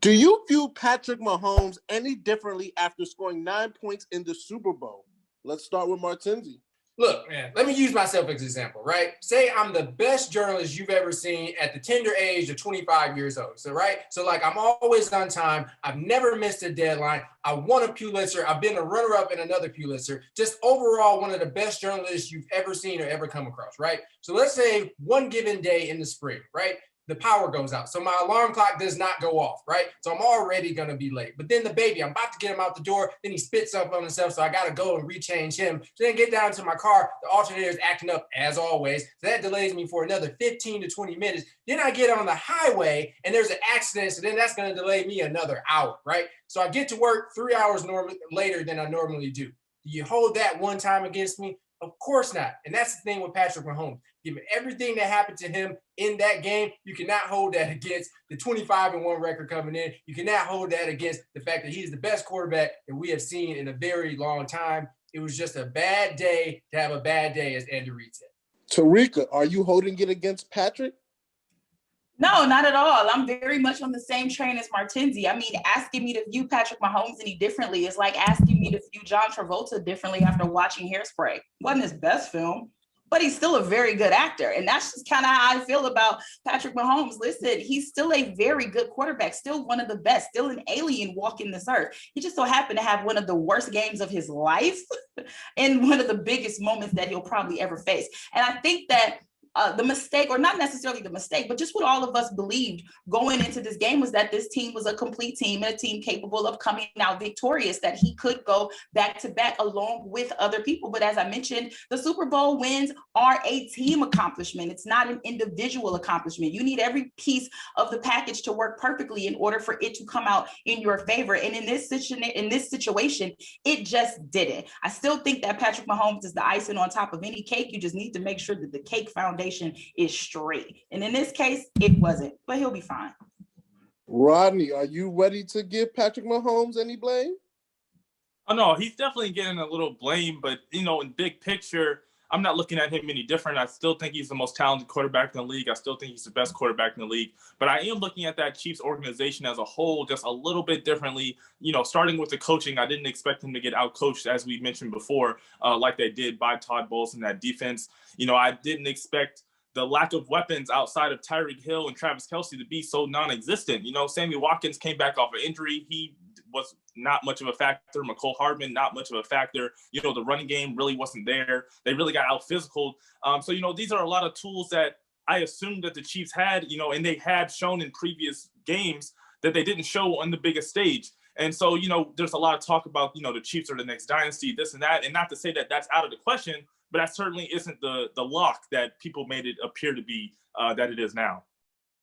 Do you view Patrick Mahomes any differently after scoring 9 points in the Super Bowl? Let's start with Martenzie. Look, man, let me use myself as an example, right? Say I'm the best journalist you've ever seen at the tender age of 25 years old. So, right? So, like, I'm always on time. I've never missed a deadline. I won a Pulitzer. I've been a runner-up in another Pulitzer. Just overall, one of the best journalists you've ever seen or ever come across, right? So let's say one given day in the spring, right? The power goes out. So my alarm clock does not go off, right? So I'm already going to be late. But then the baby, I'm about to get him out the door. Then he spits up on himself. So I got to go and rechange him. So then get down to my car. The alternator is acting up as always. So that delays me for another 15 to 20 minutes. Then I get on the highway and there's an accident. So then that's going to delay me another hour, right? So I get to work 3 hours later than I normally do. Do you hold that one time against me? Of course not. And that's the thing with Patrick Mahomes. Given everything that happened to him in that game, you cannot hold that against the 25-1 record coming in. You cannot hold that against the fact that he's the best quarterback that we have seen in a very long time. It was just a bad day to have a bad day, as Andy Reid said. Terrika, are you holding it against Patrick? No, not at all. I'm very much on the same train as Martenzie. I mean, asking me to view Patrick Mahomes any differently is like asking me to view John Travolta differently after watching Hairspray. Wasn't his best film, but he's still a very good actor. And that's just kind of how I feel about Patrick Mahomes. Listen, he's still a very good quarterback, still one of the best, still an alien walking this earth. He just so happened to have one of the worst games of his life and one of the biggest moments that he'll probably ever face. And I think that the mistake, or not necessarily the mistake, but just what all of us believed going into this game was that this team was a complete team and a team capable of coming out victorious, that he could go back to back along with other people. But as I mentioned, the Super Bowl wins are a team accomplishment. It's not an individual accomplishment. You need every piece of the package to work perfectly in order for it to come out in your favor. And in this situation, it just didn't. I still think that Patrick Mahomes is the icing on top of any cake. You just need to make sure that the cake foundation is straight. And in this case, it wasn't, but he'll be fine. Rodney, are you ready to give Patrick Mahomes any blame? Oh, no, he's definitely getting a little blame, but, in big picture, I'm not looking at him any different. I still think he's the most talented quarterback in the league. I still think he's the best quarterback in the league. But I am looking at that Chiefs organization as a whole just a little bit differently. Starting with the coaching, I didn't expect him to get out-coached, as we mentioned before, like they did by Todd Bowles in that defense. I didn't expect the lack of weapons outside of Tyreek Hill and Travis Kelce to be so non-existent. Sammy Watkins came back off an injury. He was not much of a factor. McCole Hardman, not much of a factor. The running game really wasn't there. They really got out physical. So, these are a lot of tools that I assumed that the Chiefs had, and they had shown in previous games that they didn't show on the biggest stage. And so, there's a lot of talk about, the Chiefs are the next dynasty, this and that. And not to say that that's out of the question, but that certainly isn't the lock that people made it appear to be that it is now.